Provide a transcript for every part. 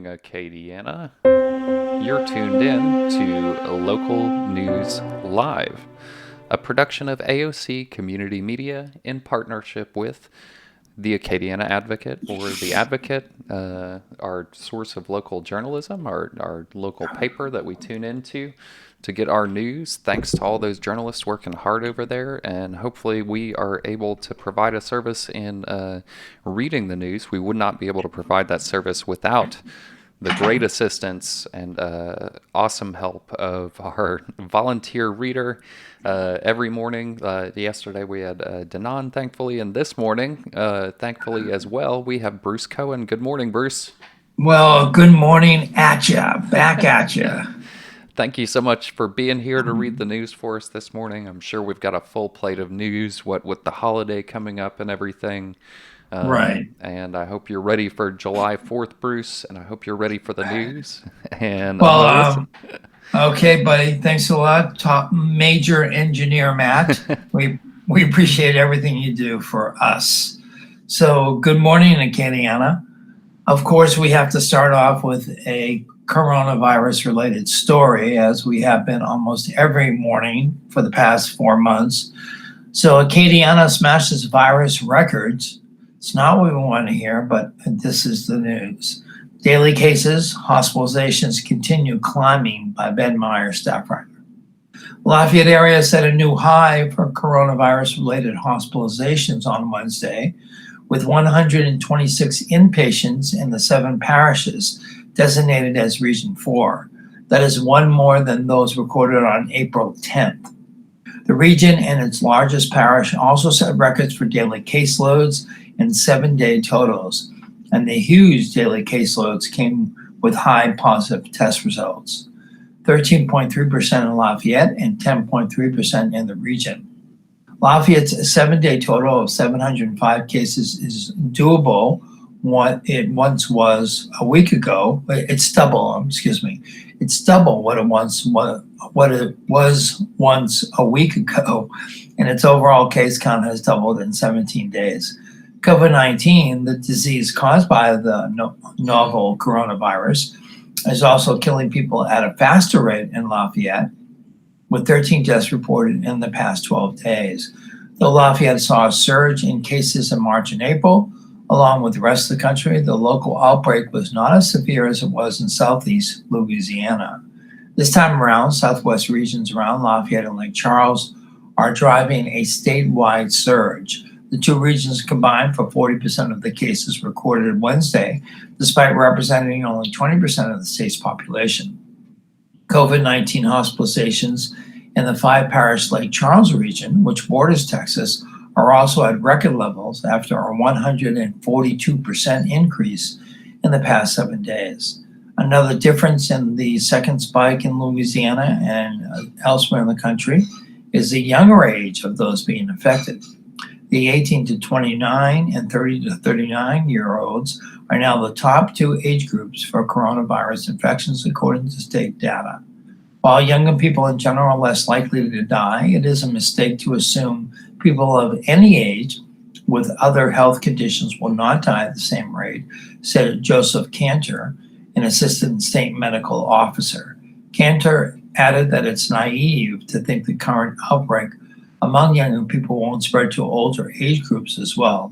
morning, Acadiana. You're tuned in to Local News Live, a production of AOC Community Media in partnership with the Acadiana Advocate, or The Advocate, our source of local journalism, our local paper that we tune into to get our news. Thanks to all those journalists working hard over there, and hopefully we are able to provide a service in reading the news. We would not be able to provide that service without the great assistance and awesome help of our volunteer reader every morning. Yesterday we had Danon, thankfully, and this morning, thankfully as well, we have Bruce Cohen. Good morning, Bruce. Well, good morning at ya, back at ya. Thank you so much for being here to read the news for us this morning. I'm sure we've got a full plate of news, what with the holiday coming up and everything. Right. And I hope you're ready for July 4th, Bruce, and I hope you're ready for the news. And okay, buddy. Thanks a lot. Top major engineer, Matt. we appreciate everything you do for us. So good morning, Acadiana. Of course, we have to start off with a coronavirus-related story, as we have been almost every morning for the past 4 months. So Acadiana smashes virus records. It's not what we want to hear, but this is the news. Daily cases, hospitalizations continue climbing by Ben Meyer staff writer. Lafayette area set a new high for coronavirus-related hospitalizations on Wednesday, with 126 inpatients in the 7 parishes designated as Region 4. That is one more than those recorded on April 10th. The region and its largest parish also set records for daily caseloads and 7-day totals, and the huge daily caseloads came with high positive test results, 13.3% in Lafayette and 10.3% in the region. Lafayette's 7-day total of 705 cases is doable what it once was a week ago. It's double, It's double what it was once a week ago, and its overall case count has doubled in 17 days. COVID-19, the disease caused by the novel coronavirus, is also killing people at a faster rate in Lafayette, with 13 deaths reported in the past 12 days. Though Lafayette saw a surge in cases in March and April, along with the rest of the country, the local outbreak was not as severe as it was in southeast Louisiana. This time around, southwest regions around Lafayette and Lake Charles are driving a statewide surge. The two regions combined for 40% of the cases recorded Wednesday, despite representing only 20% of the state's population. COVID-19 hospitalizations in the 5-parish Lake Charles region, which borders Texas, are also at record levels after a 142% increase in the past 7 days. Another difference in the second spike in Louisiana and elsewhere in the country is the younger age of those being affected. The 18 to 29 and 30 to 39-year-olds are now the top 2 age groups for coronavirus infections, according to state data. While younger people in general are less likely to die, it is a mistake to assume people of any age with other health conditions will not die at the same rate, said Joseph Cantor, an assistant state medical officer. Cantor added that it's naive to think the current outbreak among younger people won't spread to older age groups as well.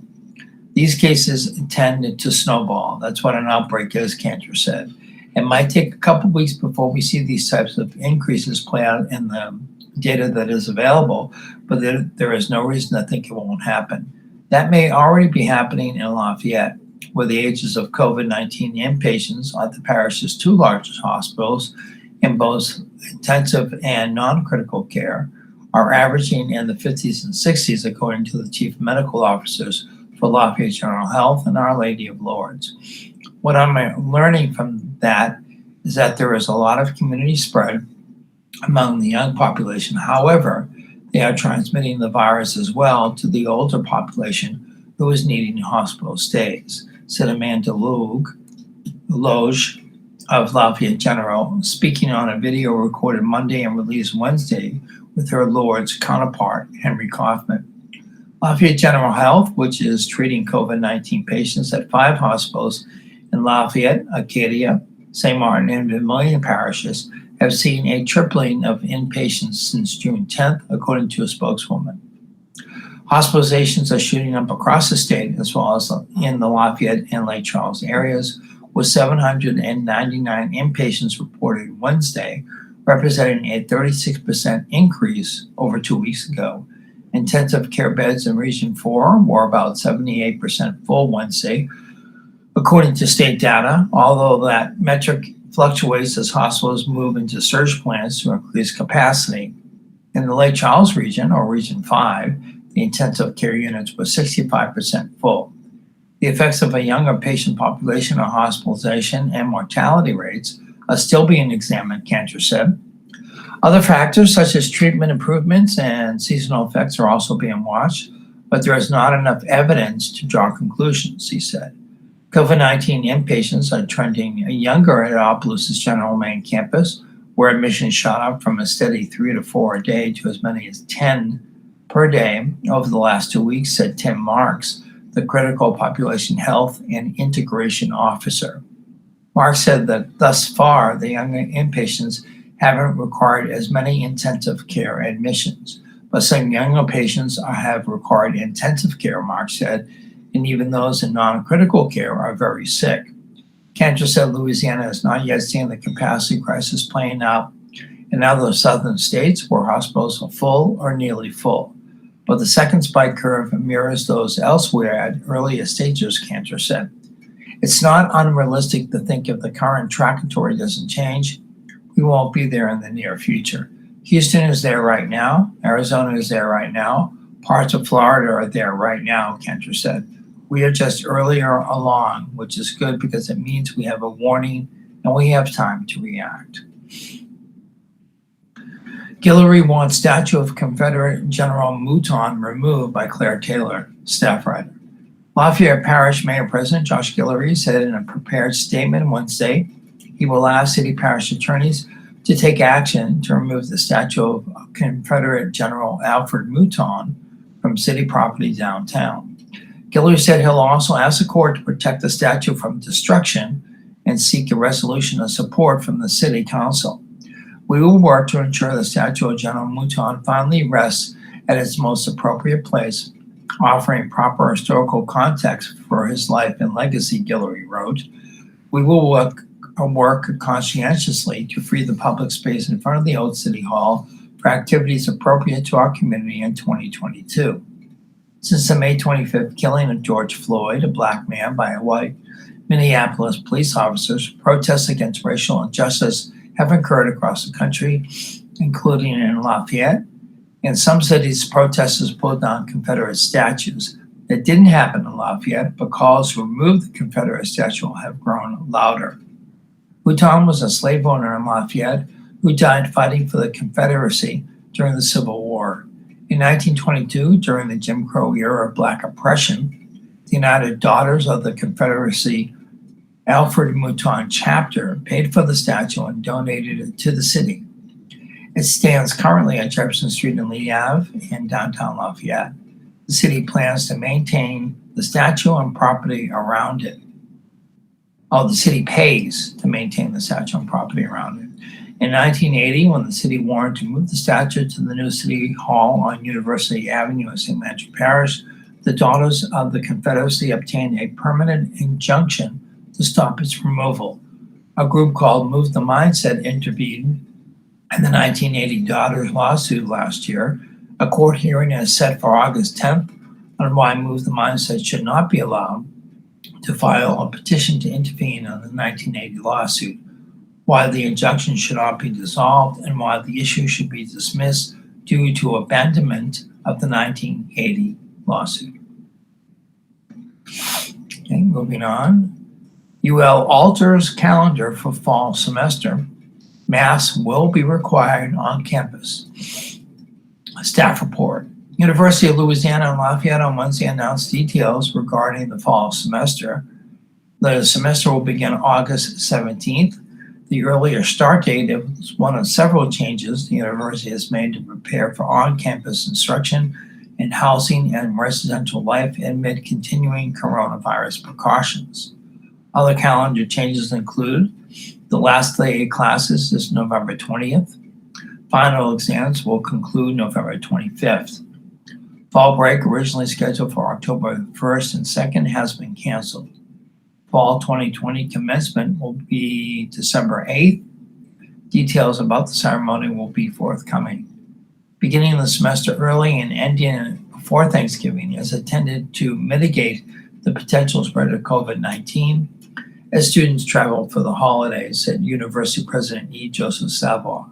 These cases tend to snowball. That's what an outbreak is, Cantor said. It might take a couple weeks before we see these types of increases play out in the data that is available, but there is no reason to think it won't happen. That may already be happening in Lafayette, where the ages of COVID-19 inpatients at the parish's 2 largest hospitals in both intensive and non-critical care are averaging in the 50s and 60s, according to the chief medical officers for Lafayette General Health and Our Lady of Lourdes. What I'm learning from that is that there is a lot of community spread among the young population. However, they are transmitting the virus as well to the older population who is needing hospital stays, said Amanda Loge of Lafayette General, speaking on a video recorded Monday and released Wednesday with her Lourdes counterpart, Henry Kaufman. Lafayette General Health, which is treating COVID-19 patients at 5 hospitals In Lafayette, Acadia, St. Martin, and Vermilion parishes have seen a tripling of inpatients since June 10th, according to a spokeswoman. Hospitalizations are shooting up across the state, as well as in the Lafayette and Lake Charles areas, with 799 inpatients reported Wednesday, representing a 36% increase over 2 weeks ago. Intensive care beds in Region 4 were about 78% full Wednesday, according to state data, although that metric fluctuates as hospitals move into surge plans to increase capacity. In the Lake Charles region, or Region 5, the intensive care units were 65% full. The effects of a younger patient population on hospitalization and mortality rates are still being examined, Cantor said. Other factors such as treatment improvements and seasonal effects are also being watched, but there is not enough evidence to draw conclusions, he said. COVID-19 inpatients are trending younger at Opelousas General Main campus, where admissions shot up from a steady 3 to 4 a day to as many as 10 per day over the last 2 weeks, said Tim Marks, the Critical Population Health and Integration Officer. Marks said that thus far, the younger inpatients haven't required as many intensive care admissions, but some younger patients have required intensive care, Marks said, and even those in non-critical care are very sick. Cantor said Louisiana has not yet seen the capacity crisis playing out in other southern states where hospitals are full or nearly full. But the second spike curve mirrors those elsewhere at earlier stages, Cantor said. It's not unrealistic to think if the current trajectory doesn't change, we won't be there in the near future. Houston is there right now. Arizona is there right now. Parts of Florida are there right now, Cantor said. We are just earlier along, which is good because it means we have a warning and we have time to react. Guillory wants statue of Confederate General Mouton removed by Claire Taylor, staff writer. Lafayette Parish Mayor President Josh Guillory said in a prepared statement Wednesday he will ask city parish attorneys to take action to remove the statue of Confederate General Alfred Mouton from city property downtown. Guillory said he'll also ask the court to protect the statue from destruction and seek a resolution of support from the city council. We will work to ensure the statue of General Mouton finally rests at its most appropriate place, offering proper historical context for his life and legacy, Guillory wrote. We will work conscientiously to free the public space in front of the old City Hall for activities appropriate to our community in 2022. Since the May 25th killing of George Floyd, a black man, by a white Minneapolis police officers, protests against racial injustice have occurred across the country, including in Lafayette. In some cities, protesters pulled down Confederate statues. That didn't happen in Lafayette, but calls to remove the Confederate statue have grown louder. Mouton was a slave owner in Lafayette who died fighting for the Confederacy during the Civil War. In 1922, during the Jim Crow era of Black oppression, the United Daughters of the Confederacy Alfred Mouton chapter paid for the statue and donated it to the city. It stands currently at Jefferson Street and Lee Ave in downtown Lafayette. The city plans to maintain the statue and property around it. The city pays to maintain the statue and property around it. In 1980, when the city wanted to move the statue to the new City Hall on University Avenue in St. Landry Parish, the Daughters of the Confederacy obtained a permanent injunction to stop its removal. A group called Move the Mindset intervened in the 1980 Daughters lawsuit last year. A court hearing is set for August 10th on why Move the Mindset should not be allowed to file a petition to intervene on the 1980 lawsuit, why the injunction should not be dissolved, and why the issue should be dismissed due to abandonment of the 1980 lawsuit. Okay, moving on. UL alters calendar for fall semester. Masks will be required on campus. A staff report. University of Louisiana and Lafayette on Wednesday announced details regarding the fall semester. The semester will begin August 17th. The earlier start date is one of several changes the university has made to prepare for on-campus instruction in housing and residential life amid continuing coronavirus precautions. Other calendar changes include the last day of classes is November 20th. Final exams will conclude November 25th. Fall break, originally scheduled for October 1st and 2nd, has been canceled. Fall 2020 commencement will be December 8th. Details about the ceremony will be forthcoming. Beginning the semester early and ending before Thanksgiving is intended to mitigate the potential spread of COVID-19 as students travel for the holidays, said University President E. Joseph Savoy.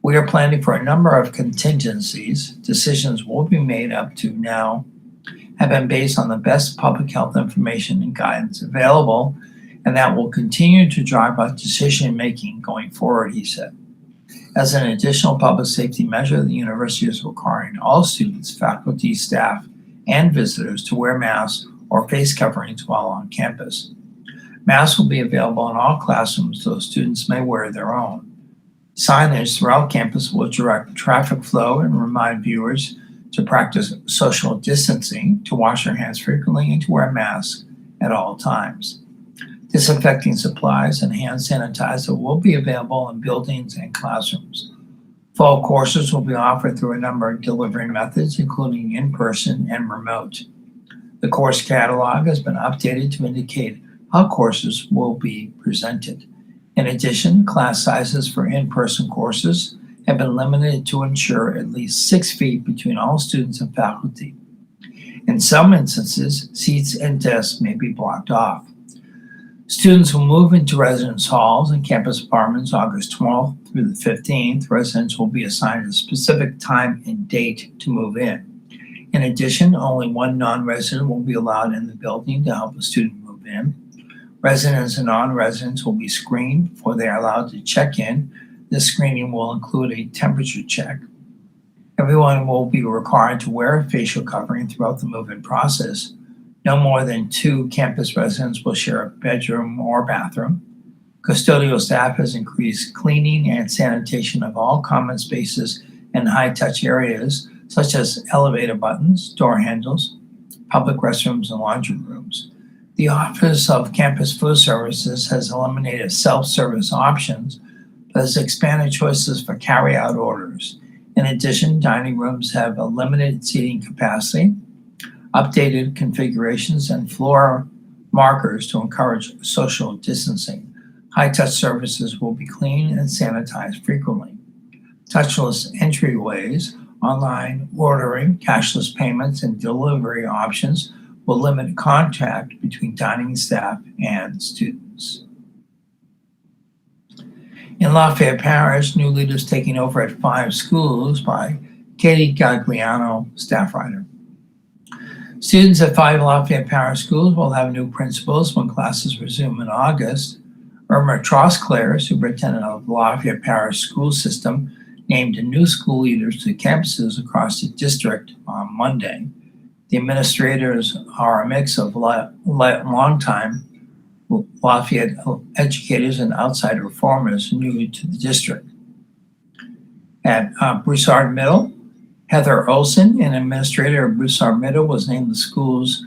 We are planning for a number of contingencies. Decisions will be made up to now have been based on the best public health information and guidance available, and that will continue to drive our decision making going forward, he said. As an additional public safety measure, the university is requiring all students, faculty, staff, and visitors to wear masks or face coverings while on campus. Masks will be available in all classrooms, so students may wear their own. Signage throughout campus will direct traffic flow and remind viewers to practice social distancing, to wash their hands frequently, and to wear masks at all times. Disinfecting supplies and hand sanitizer will be available in buildings and classrooms. Fall courses will be offered through a number of delivery methods, including in-person and remote. The course catalog has been updated to indicate how courses will be presented. In addition, class sizes for in-person courses have been limited to ensure at least 6 feet between all students and faculty. In some instances, seats and desks may be blocked off. Students will move into residence halls and campus apartments August 12th through the 15th. Residents will be assigned a specific time and date to move in. In addition, only one non-resident will be allowed in the building to help a student move in. Residents and non-residents will be screened before they are allowed to check in. This screening will include a temperature check. Everyone will be required to wear a facial covering throughout the move-in process. No more than 2 campus residents will share a bedroom or bathroom. Custodial staff has increased cleaning and sanitation of all common spaces and high-touch areas, such as elevator buttons, door handles, public restrooms, and laundry rooms. The Office of Campus Food Services has eliminated self-service options, but has expanded choices for carry-out orders. In addition, dining rooms have a limited seating capacity, updated configurations, and floor markers to encourage social distancing. High-touch surfaces will be cleaned and sanitized frequently. Touchless entryways, online ordering, cashless payments, and delivery options will limit contact between dining staff and students. In Lafayette Parish, new leaders taking over at 5 schools by Katie Gagliano, staff writer. Students at 5 Lafayette Parish schools will have new principals when classes resume in August. Irma Trosclair, superintendent of the Lafayette Parish school system, named new school leaders to campuses across the district on Monday. The administrators are a mix of longtime Lafayette educators and outside reformers new to the district. At Broussard Middle, Heather Olson, an administrator of Broussard Middle, was named the school's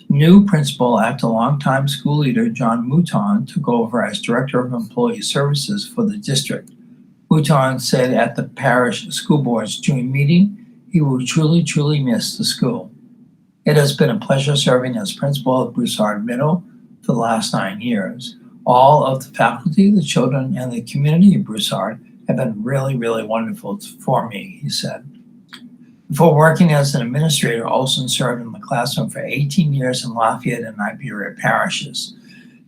new principal after longtime school leader John Mouton took over as Director of Employee Services for the district. Mouton said at the parish school board's June meeting, he will truly miss the school. It has been a pleasure serving as principal at Broussard Middle for the last 9 years. All of the faculty, the children, and the community of Broussard have been really wonderful for me, he said. Before working as an administrator, Olson served in the classroom for 18 years in Lafayette and Iberia parishes.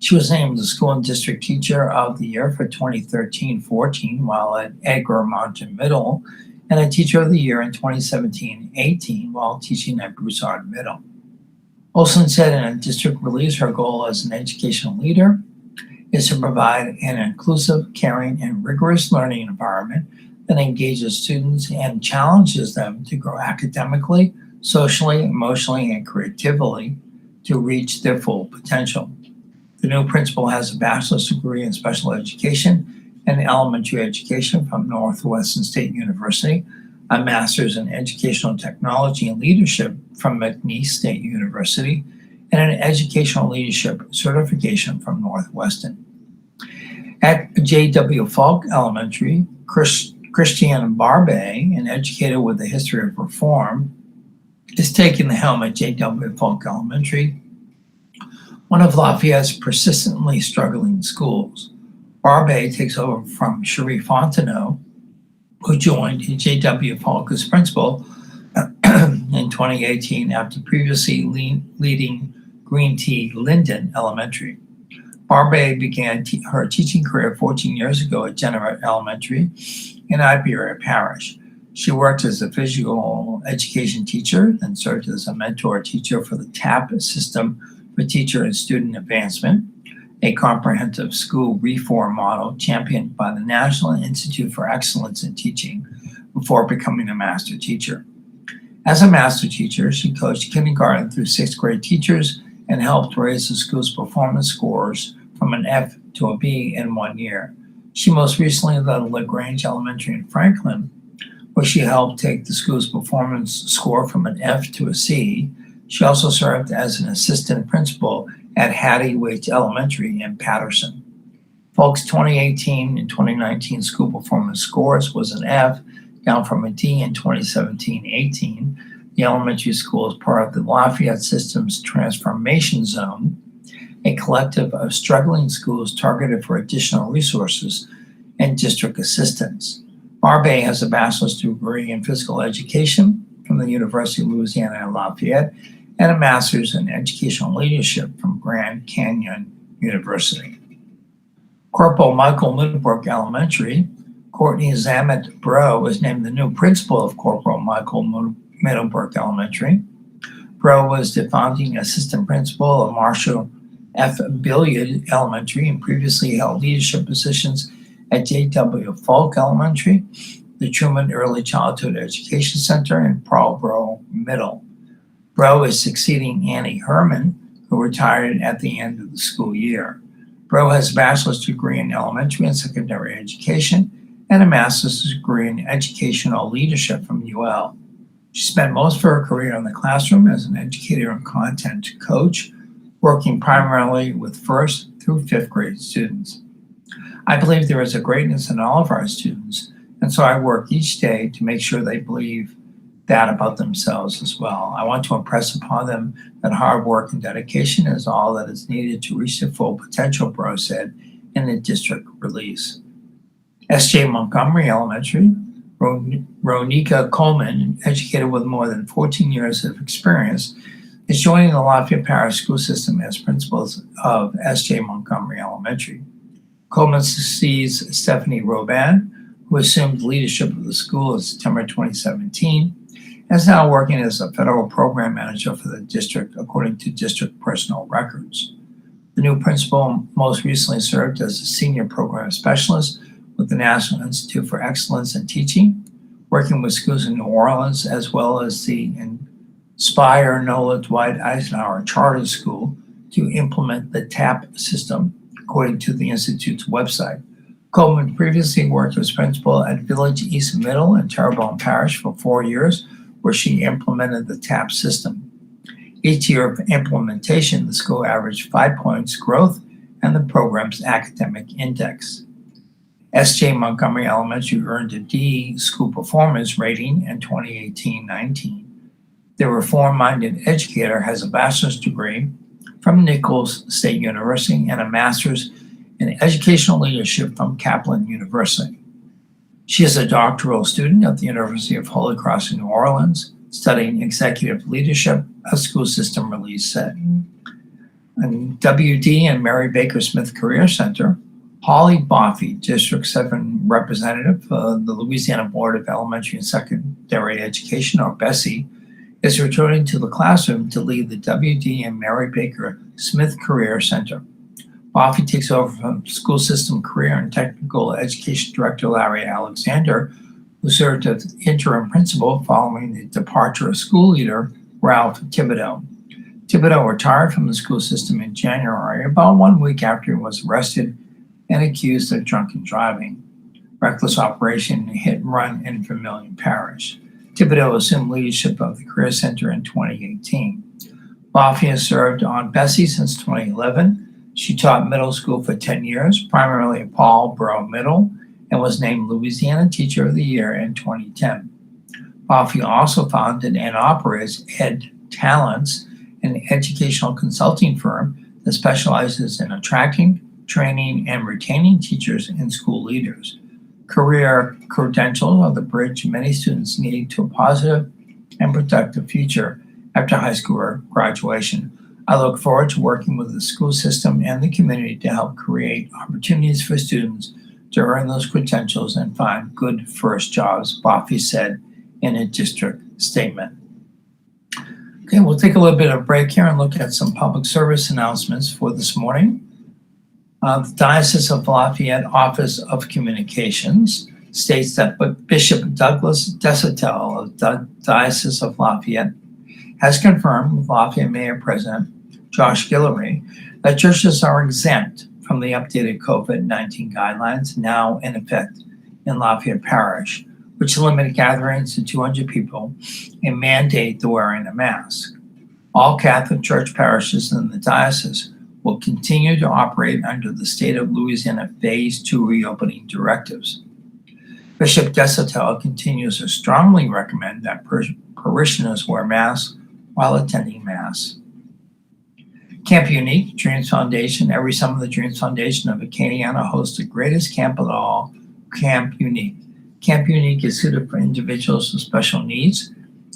She was named the School and District Teacher of the Year for 2013-14 while at Edgar Mountain Middle, and a Teacher of the Year in 2017-18 while teaching at Broussard Middle. Olson said in a district release her goal as an educational leader is to provide an inclusive, caring, and rigorous learning environment that engages students and challenges them to grow academically, socially, emotionally, and creatively to reach their full potential. The new principal has a bachelor's degree in special education and elementary education from Northwestern State University, a master's in educational technology and leadership from McNeese State University, and an educational leadership certification from Northwestern. At J.W. Falk Elementary, Christiane Barbe, an educator with a history of reform, is taking the helm at J.W. Falk Elementary, one of Lafayette's persistently struggling schools. Barbe takes over from Cherie Fontenot, who joined J.W. Falk as principal in 2018 after previously leading Green Tea Linden Elementary. Barbe began her teaching career 14 years ago at Generate Elementary in Iberia Parish. She worked as a physical education teacher and served as a mentor teacher for the TAP system for teacher and student advancement, a comprehensive school reform model championed by the National Institute for Excellence in Teaching before becoming a master teacher. As a master teacher, she coached kindergarten through sixth grade teachers and helped raise the school's performance scores from an F to a B in 1 year. She most recently led LaGrange Elementary in Franklin, where she helped take the school's performance score from an F to a C. She also served as an assistant principal at Hattie Waite Elementary in Patterson. Falk's 2018 and 2019 school performance scores was an F, down from a D in 2017-18. The elementary school is part of the Lafayette System's Transformation Zone, a collective of struggling schools targeted for additional resources and district assistance. Barbe has a bachelor's degree in physical education from the University of Louisiana at Lafayette and a master's in educational leadership from Grand Canyon University. Corporal Michael Middlebrook Elementary, Courtney Zamet Bro was named the new principal of Corporal Michael Middlebrook Elementary. Bro was the founding assistant principal of Marshall F. Billiard Elementary and previously held leadership positions at J.W. Falk Elementary, the Truman Early Childhood Education Center, and Paulboro Middle. Bro is succeeding Annie Herman, who retired at the end of the school year. Bro has a bachelor's degree in elementary and secondary education and a master's degree in educational leadership from UL. She spent most of her career in the classroom as an educator and content coach, working primarily with first through fifth grade students. I believe there is a greatness in all of our students, and so I work each day to make sure they believe that about themselves as well. I want to impress upon them that hard work and dedication is all that is needed to reach their full potential, Bro said in the district release. S.J. Montgomery Elementary, Ronika Coleman, educator with more than 14 years of experience, is joining the Lafayette Parish School System as principal of S.J. Montgomery Elementary. Coleman succeeds Stephanie Robin, who assumed leadership of the school in September 2017, and is now working as a federal program manager for the district, according to district personnel records. The new principal most recently served as a senior program specialist with the National Institute for Excellence in Teaching, working with schools in New Orleans, as well as the Inspire NOLA Dwight Eisenhower Charter School to implement the TAP system, according to the Institute's website. Coleman previously worked as principal at Village East Middle in Terrebonne Parish for 4 years, where she implemented the TAP system. Each year of implementation, the school averaged 5 points growth and the program's academic index. S.J. Montgomery Elementary earned a D school performance rating in 2018-19. The reform-minded educator has a bachelor's degree from Nichols State University and a master's in educational leadership from Kaplan University. She is a doctoral student at the University of Holy Cross in New Orleans, studying executive leadership, a school system release said. And WD and Mary Baker Smith Career Center, Holly Boffey, District 7 representative of the Louisiana Board of Elementary and Secondary Education, or BESSE, is returning to the classroom to lead the WD and Mary Baker Smith Career Center. Boffey takes over from School System Career and Technical Education Director Larry Alexander, who served as interim principal following the departure of school leader Ralph Thibodeau. Thibodeau retired from the school system in January, about 1 week after he was arrested and accused of drunken driving, reckless operation, and hit and run in Vermilion Parish. Thibodeau assumed leadership of the Career Center in 2018. Lafayette served Aunt Bessie since 2011. She taught middle school for 10 years, primarily at Paul Borough Middle, and was named Louisiana Teacher of the Year in 2010. Lafayette also founded and operates Ed Talents, an educational consulting firm that specializes in attracting, training, and retaining teachers and school leaders. Career credentials are the bridge many students need to a positive and productive future after high school graduation. I look forward to working with the school system and the community to help create opportunities for students to earn those credentials and find good first jobs, Lafayette said in a district statement. Okay, we'll take a little bit of a break here and look at some public service announcements for this morning. The Diocese of Lafayette Office of Communications states that Bishop Douglas Desautels of the Diocese of Lafayette has confirmed with Lafayette Mayor President Josh Guillory that churches are exempt from the updated COVID-19 guidelines now in effect in Lafayette Parish, which limit gatherings to 200 people and mandate the wearing of masks. All Catholic Church parishes in the diocese will continue to operate under the state of Louisiana Phase 2 reopening directives. Bishop Desautels continues to strongly recommend that parishioners wear masks while attending Mass. Camp Unique, Dreams Foundation. Every summer, the Dreams Foundation of Acadiana hosts the greatest camp of all, Camp Unique. Camp Unique is suited for individuals with special needs.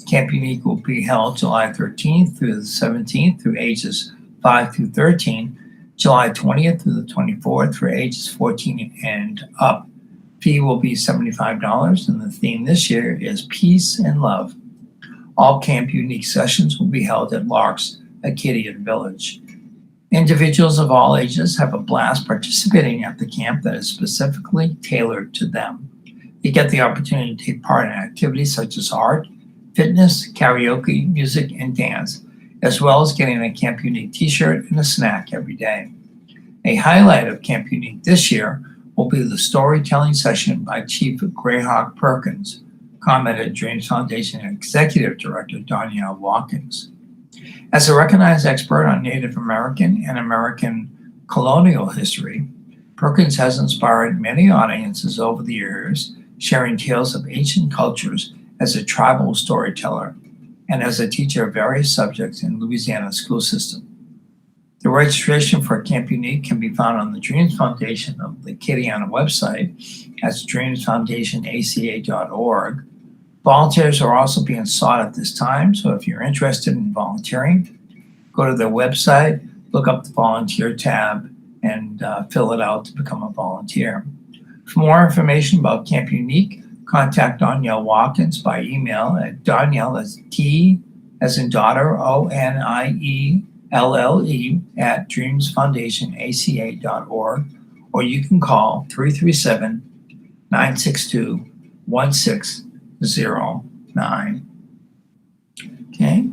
Camp Unique will be held July 13th through the 17th through ages 5 through 13, July 20th through the 24th for ages 14 and up. Fee will be $75, and the theme this year is Peace and Love. All Camp Unique sessions will be held at Lark's Acadian Village. Individuals of all ages have a blast participating at the camp that is specifically tailored to them. You get the opportunity to take part in activities such as art, fitness, karaoke, music, and dance, as well as getting a Camp Unique t-shirt and a snack every day. A highlight of Camp Unique this year will be the storytelling session by Chief Greyhawk Perkins, commented Dreams Foundation Executive Director Danielle Watkins. As a recognized expert on Native American and American colonial history, Perkins has inspired many audiences over the years, sharing tales of ancient cultures as a tribal storyteller and as a teacher of various subjects in Louisiana's school system. The registration for Camp Unique can be found on the Dreams Foundation of the Acadiana website at dreamsfoundationaca.org. Volunteers are also being sought at this time, so if you're interested in volunteering, go to their website, look up the volunteer tab, and fill it out to become a volunteer. For more information about Camp Unique, contact Danielle Watkins by email at Danielle, that's D as in daughter, ONIELLE at dreamsfoundationaca.org, or you can call 337-962-1609. Okay,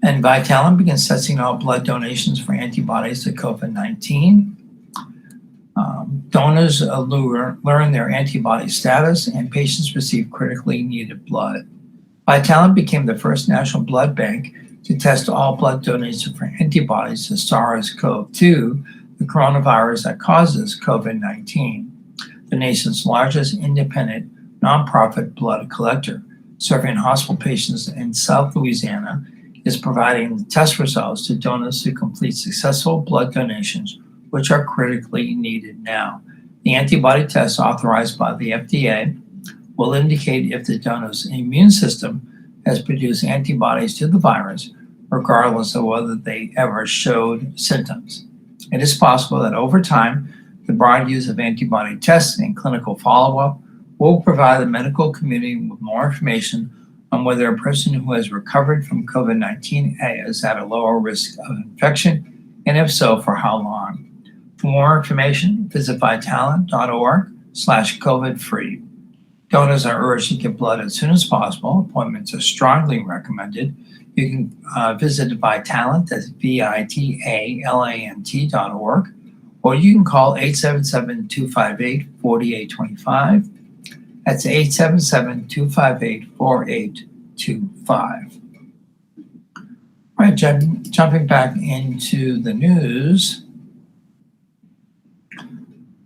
and Vitalant begins testing all blood donations for antibodies to COVID-19. Donors learn their antibody status, and patients receive critically needed blood. Vitalant became the first national blood bank to test all blood donations for antibodies to SARS-CoV-2, the coronavirus that causes COVID-19. The nation's largest independent nonprofit blood collector, serving hospital patients in South Louisiana, is providing the test results to donors who complete successful blood donations, which are critically needed now. The antibody test authorized by the FDA will indicate if the donor's immune system has produced antibodies to the virus, regardless of whether they ever showed symptoms. It is possible that over time, the broad use of antibody tests and clinical follow-up will provide the medical community with more information on whether a person who has recovered from COVID-19 is at a lower risk of infection, and if so, for how long. For more information, visit vitalant.org/COVID-free. Donors are urged to give blood as soon as possible. Appointments are strongly recommended. You can visit Vitalant, that's VITALANT.org, or you can call 877-258-4825. That's 877-258-4825. All right, jumping back into the news.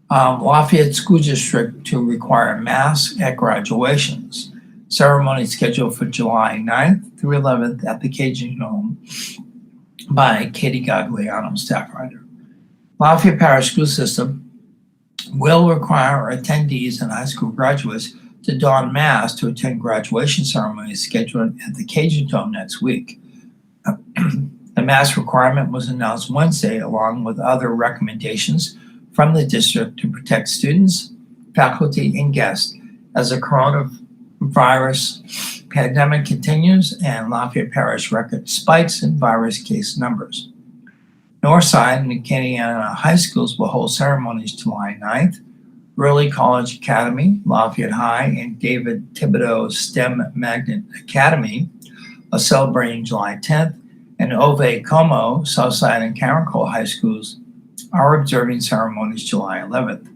Lafayette School District to require masks at graduations. Ceremony scheduled for July 9th through 11th at the Cajun Dome by Katie Gagliano, staff writer. Lafayette Parish School System will require attendees and high school graduates to don masks to attend graduation ceremonies scheduled at the Cajun Dome next week. The mask requirement was announced Wednesday along with other recommendations from the district to protect students, faculty, and guests as the coronavirus pandemic continues and Lafayette Parish record spikes in virus case numbers. Northside and Acadiana High Schools will hold ceremonies July 9th. Early College Academy, Lafayette High, and David Thibodeau STEM Magnet Academy are celebrating July 10th, and Ove Como, Southside, and Carrincole High Schools are observing ceremonies July 11th.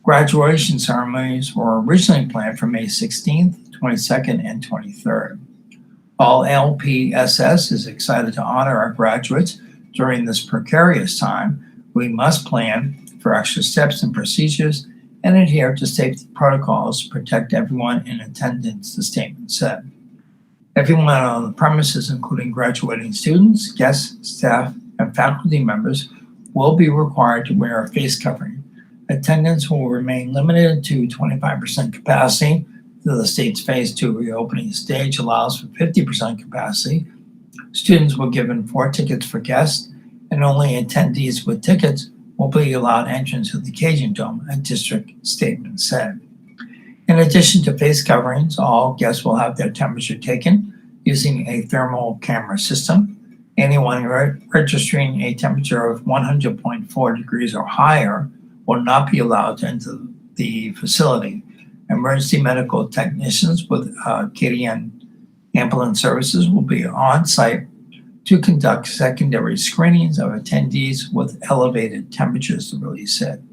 Graduation ceremonies were originally planned for May 16th, 22nd, and 23rd. All LPSS is excited to honor our graduates during this precarious time. We must plan for extra steps and procedures and adhere to safety protocols to protect everyone in attendance, the statement said. Everyone on the premises, including graduating students, guests, staff, and faculty members, will be required to wear a face covering. Attendance will remain limited to 25% capacity. The state's phase 2 reopening stage allows for 50% capacity. Students were given 4 tickets for guests, and only attendees with tickets will be allowed entrance to the Cajun Dome, a district statement said. In addition to face coverings, all guests will have their temperature taken using a thermal camera system. Anyone registering a temperature of 100.4 degrees or higher will not be allowed to enter the facility. Emergency medical technicians with Acadian ambulance services will be on site to conduct secondary screenings of attendees with elevated temperatures, the release said.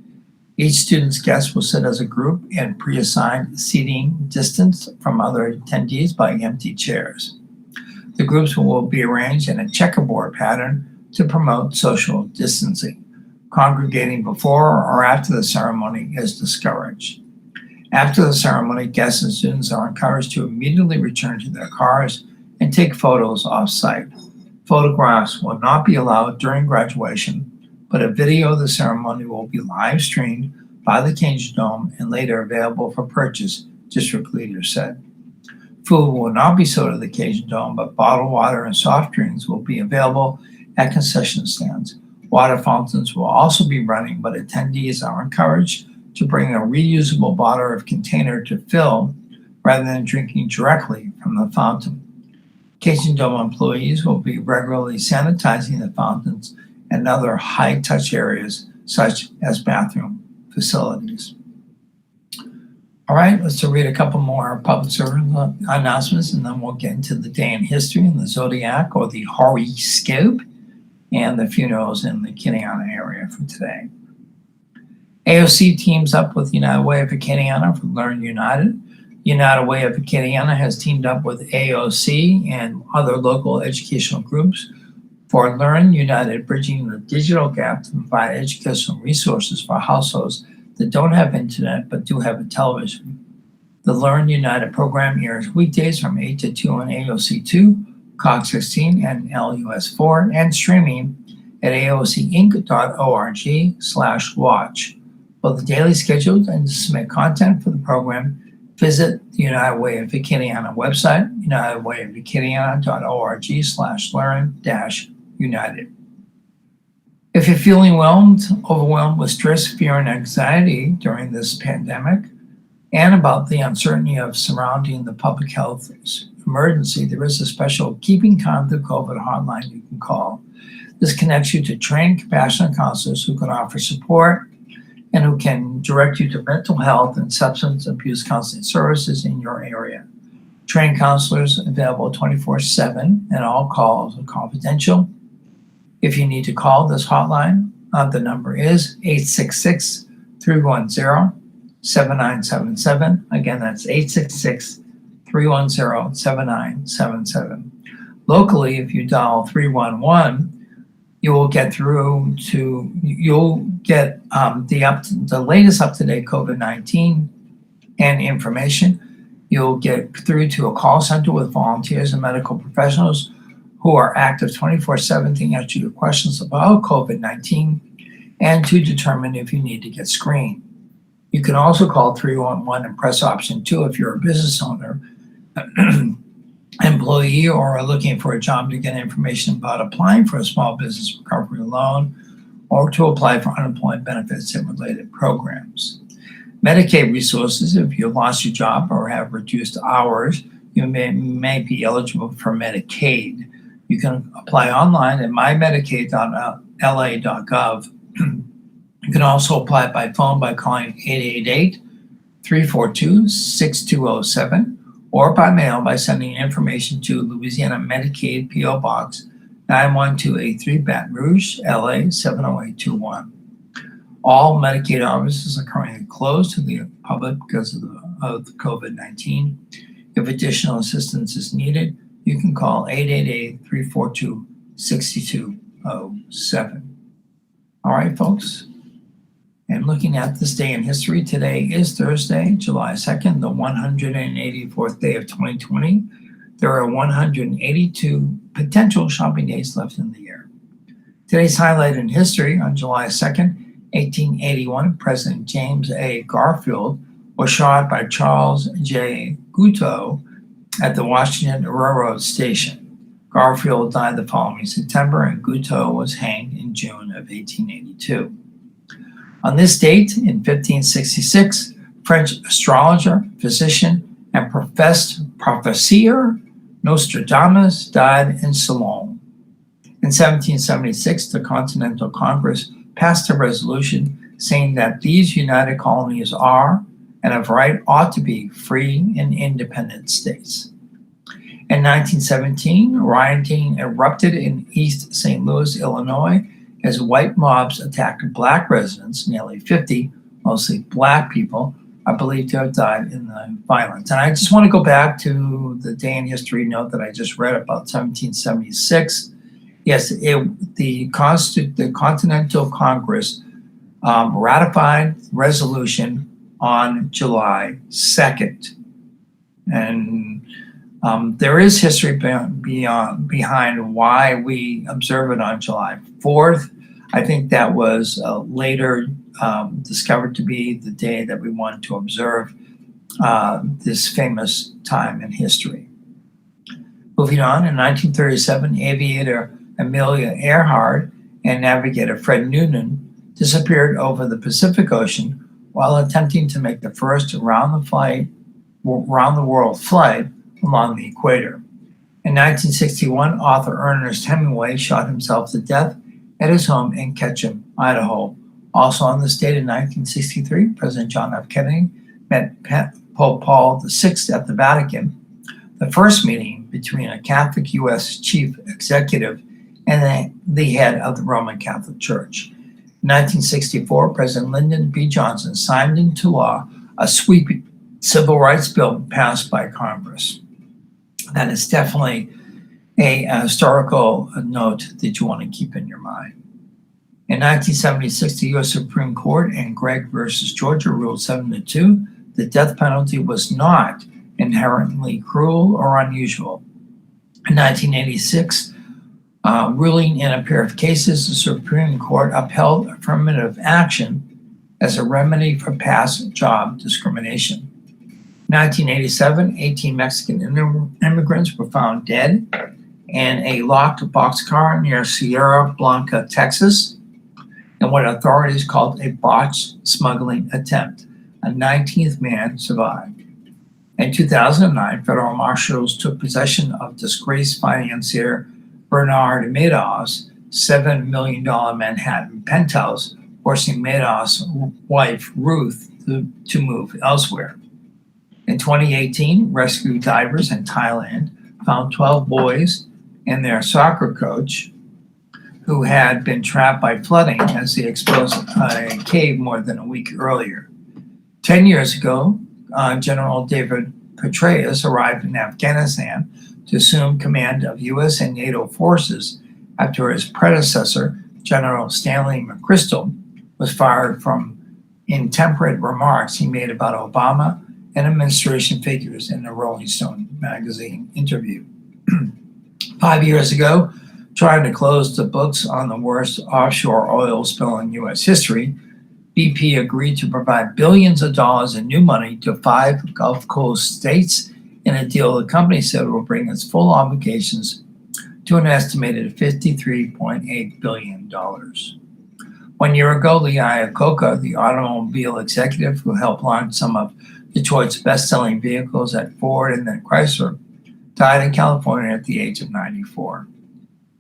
Each student's guest will sit as a group in pre-assigned seating distance from other attendees by empty chairs. The groups will be arranged in a checkerboard pattern to promote social distancing. Congregating before or after the ceremony is discouraged. After the ceremony, guests and students are encouraged to immediately return to their cars and take photos off-site. Photographs will not be allowed during graduation, but a video of the ceremony will be live streamed by the Cajun Dome and later available for purchase, district leaders said. Food will not be sold at the Cajun Dome, but bottled water and soft drinks will be available at concession stands. Water fountains will also be running, but attendees are encouraged to bring a reusable bottle or container to fill rather than drinking directly from the fountain. Cajun Dome employees will be regularly sanitizing the fountains and other high-touch areas, such as bathroom facilities. All right, let's read a couple more public service announcements, and then we'll get into the day in history and the zodiac or the horoscope and the funerals in the Acadiana area for today. AOC teams up with United Way of Acadiana for Learn United. United Way of Acadiana has teamed up with AOC and other local educational groups for Learn United, bridging the digital gap to provide educational resources for households that don't have internet but do have a television. The Learn United program airs weekdays from 8 to 2 on AOC 2, Cox 16, and LUS 4, and streaming at aocinc.org/watch. For the daily schedule and to submit content for the program, visit the United Way of Acadiana website, unitedwayofacadiana.org/learn-united. If you're feeling overwhelmed with stress, fear, and anxiety during this pandemic, and about the uncertainty of surrounding the public health emergency, there is a special Keeping Calm Through COVID hotline you can call. This connects you to trained, compassionate counselors who can offer support and who can direct you to mental health and substance abuse counseling services in your area. Trained counselors available 24/7, and all calls are confidential. If you need to call this hotline, the number is 866-310-7977. Again, that's 866-310-7977. Locally, if you dial 311, you'll get the latest up-to-date COVID-19 and information. You'll get through to a call center with volunteers and medical professionals who are active 24/7 to answer your questions about COVID-19 and to determine if you need to get screened. You can also call 311 and press option 2 if you're a business owner, employee, or are looking for a job to get information about applying for a small business recovery loan or to apply for unemployment benefits and related programs. Medicaid resources: if you lost your job or have reduced hours, you may be eligible for Medicaid. You can apply online at mymedicaid.la.gov. You can also apply by phone by calling 888-342-6207 or by mail by sending information to Louisiana Medicaid P.O. Box 91283 Baton Rouge, LA 70821. All Medicaid offices are currently closed to the public because of COVID-19. If additional assistance is needed, you can call 888-342-6207. All right, folks. And looking at this day in history, today is Thursday, July 2nd, the 184th day of 2020. There are 182 potential shopping days left in the year. Today's highlight in history: on July 2nd, 1881, President James A. Garfield was shot by Charles J. Guiteau at the Washington Railroad Station. Garfield died the following September, and Guiteau was hanged in June of 1882. On this date, in 1566, French astrologer, physician, and professed prophesier Nostradamus died in Ceylon. In 1776, the Continental Congress passed a resolution saying that these united colonies are, and of right ought to be, free and independent states. In 1917, rioting erupted in East St. Louis, Illinois, as white mobs attacked black residents. Nearly 50, mostly black people, are believed to have died in the violence. And I just want to go back to the day in history note that I just read about 1776. Yes, the Continental Congress ratified resolution on July 2nd. And there is history behind why we observe it on July 4th. I think that was later discovered to be the day that we wanted to observe this famous time in history. Moving on, in 1937, aviator Amelia Earhart and navigator Fred Noonan disappeared over the Pacific Ocean while attempting to make the first round-the-world flight along the equator. In 1961, author Ernest Hemingway shot himself to death at his home in Ketchum, Idaho. Also on this date in 1963, President John F. Kennedy met Pope Paul VI at the Vatican, the first meeting between a Catholic U.S. chief executive and the head of the Roman Catholic Church. In 1964, President Lyndon B. Johnson signed into law a sweeping civil rights bill passed by Congress. That is definitely a historical note that you want to keep in your mind. In 1976, the U.S. Supreme Court in Gregg versus Georgia ruled 7-2 the death penalty was not inherently cruel or unusual. In 1986, ruling in a pair of cases, the Supreme Court upheld affirmative action as a remedy for past job discrimination. In 1987, 18 Mexican immigrants were found dead in a locked boxcar near Sierra Blanca, Texas, in what authorities called a botched smuggling attempt. A 19th man survived. In 2009, federal marshals took possession of disgraced financier Bernard Madoff's $7 million Manhattan penthouse, forcing Madoff's wife, Ruth, to move elsewhere. In 2018, rescue divers in Thailand found 12 boys and their soccer coach who had been trapped by flooding as they exposed a cave more than a week earlier. 10 years ago, General David Petraeus arrived in Afghanistan to assume command of U.S. and NATO forces after his predecessor, General Stanley McChrystal, was fired from intemperate remarks he made about Obama and administration figures in a Rolling Stone magazine interview. 5 years ago, trying to close the books on the worst offshore oil spill in U.S. history, BP agreed to provide billions of dollars in new money to 5 Gulf Coast states in a deal the company said will bring its full obligations to an estimated $53.8 billion. 1 year ago, Lee Iacocca, the automobile executive who helped launch some of Detroit's best-selling vehicles at Ford and then Chrysler, died in California at the age of 94.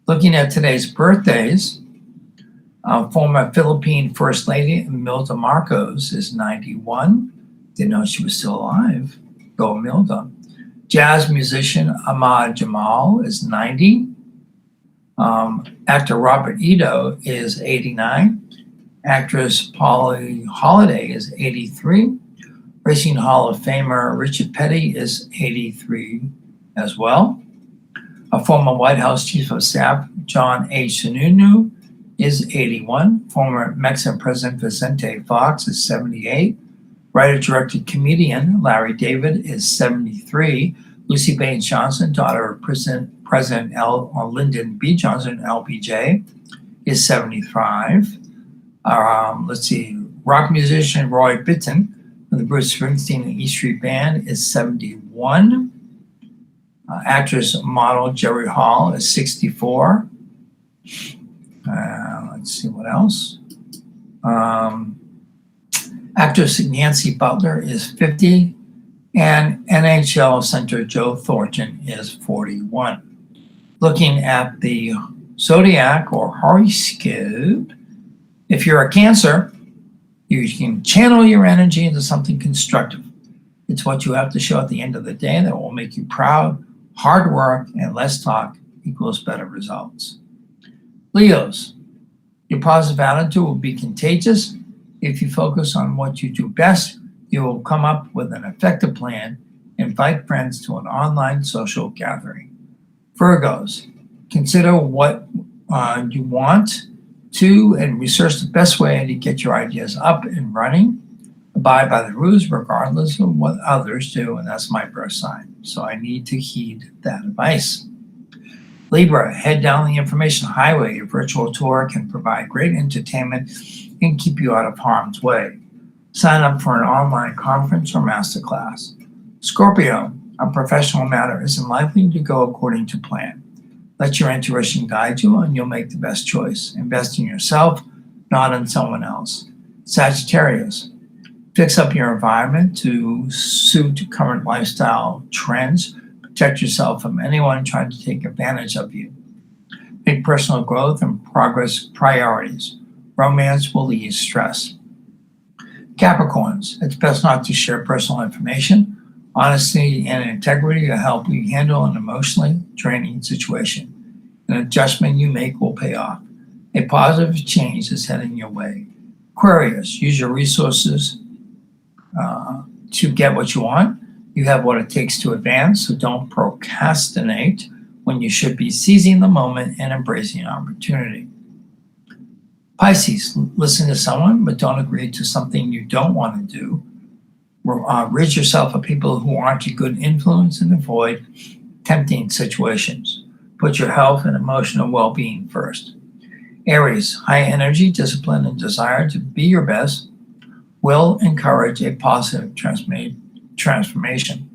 Looking at today's birthdays, former Philippine First Lady Imelda Marcos is 91. Didn't know she was still alive. Go Imelda. Jazz musician Ahmad Jamal is 90. Actor Robert Ito is 89. Actress Polly Holiday is 83. Racing Hall of Famer Richard Petty is 83 as well. A former White House Chief of Staff, John H. Sununu, is 81. Former Mexican President Vicente Fox is 78. Writer-director comedian Larry David is 73. Lucy Baines Johnson, daughter of President Lyndon B. Johnson, LBJ, is 75. Rock musician Roy Bittan from the Bruce Springsteen and E Street Band is 71. Actress model Jerry Hall is 64. Let's see what else. Actress Nancy Butler is 50. And NHL center Joe Thornton is 41. Looking at the zodiac or horoscope, if you're a Cancer, you can channel your energy into something constructive. It's what you have to show at the end of the day that will make you proud. Hard work and less talk equals better results. Leos, your positive attitude will be contagious. If you focus on what you do best, you will come up with an effective plan. Invite friends to an online social gathering. Virgos, consider what you want to and research the best way to get your ideas up and running. Abide by the rules regardless of what others do, and that's my birth sign, so I need to heed that advice. Libra, head down the information highway. A virtual tour can provide great entertainment and keep you out of harm's way. Sign up for an online conference or masterclass. Scorpio, a professional matter isn't likely to go according to plan. Let your intuition guide you and you'll make the best choice. Invest in yourself, not in someone else. Sagittarius, fix up your environment to suit current lifestyle trends. Protect yourself from anyone trying to take advantage of you. Make personal growth and progress priorities. Romance will ease stress. Capricorns, it's best not to share personal information. Honesty and integrity will help you handle an emotionally draining situation. An adjustment you make will pay off. A positive change is heading your way. Aquarius, use your resources to get what you want. You have what it takes to advance, so don't procrastinate when you should be seizing the moment and embracing opportunity. Pisces, listen to someone, but don't agree to something you don't want to do. Rid yourself of people who aren't a good influence and avoid tempting situations. Put your health and emotional well-being first. Aries, high energy, discipline, and desire to be your best will encourage a positive transformation.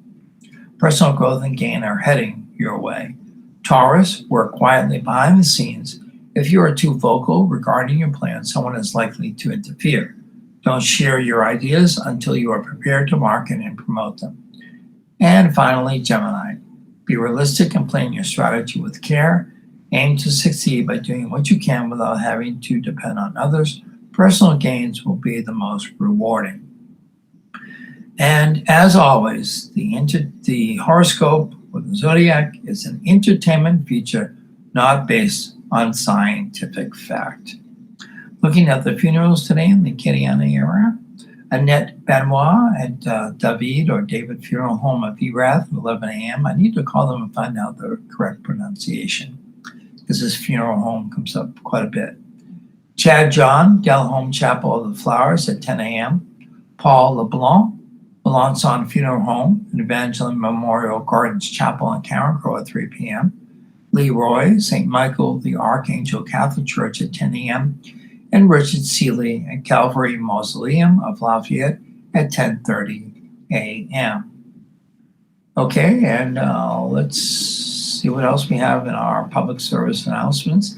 Personal growth and gain are heading your way. Taurus, work quietly behind the scenes. If you are too vocal regarding your plans, someone is likely to interfere. Don't share your ideas until you are prepared to market and promote them. And finally, Gemini, be realistic and plan your strategy with care. Aim to succeed by doing what you can without having to depend on others. Personal gains will be the most rewarding. And as always, the horoscope or the zodiac is an entertainment feature not based on scientific fact. Looking at the funerals today in the Kiriana era, Annette Benoit at David or David Funeral Home at VRATH at 11 a.m. I need to call them and find out the correct pronunciation because this funeral home comes up quite a bit. Chad John, Del Home Chapel of the Flowers at 10 a.m. Paul LeBlanc, Melanson Funeral Home and Evangeline Memorial Gardens Chapel in Carencro at 3 p.m. Leroy, St. Michael the Archangel Catholic Church at 10 a.m. and Richard Seeley at Calvary Mausoleum of Lafayette at 10:30 a.m. Okay, and let's see what else we have in our public service announcements.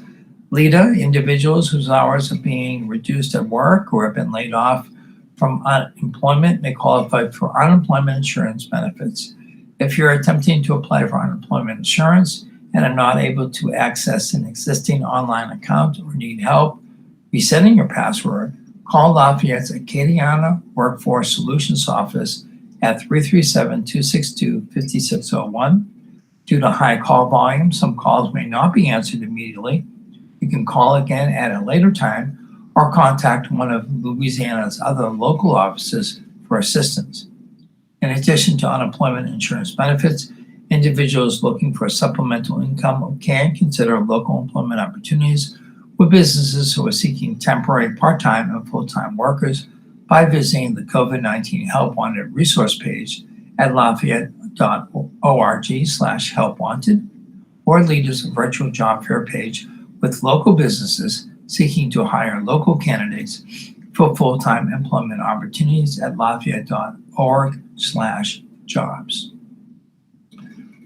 LEDA, individuals whose hours are being reduced at work or have been laid off from unemployment may qualify for unemployment insurance benefits. If you're attempting to apply for unemployment insurance and are not able to access an existing online account or need help resetting your password, call Lafayette's Acadiana Workforce Solutions Office at 337-262-5601. Due to high call volume, some calls may not be answered immediately. You can call again at a later time or contact one of Louisiana's other local offices for assistance. In addition to unemployment insurance benefits, individuals looking for supplemental income can consider local employment opportunities with businesses who are seeking temporary part-time and full-time workers by visiting the COVID-19 Help Wanted resource page at lafayette.org/helpwanted or LEDA's virtual job fair page with local businesses seeking to hire local candidates for full-time employment opportunities at lafayette.org/jobs.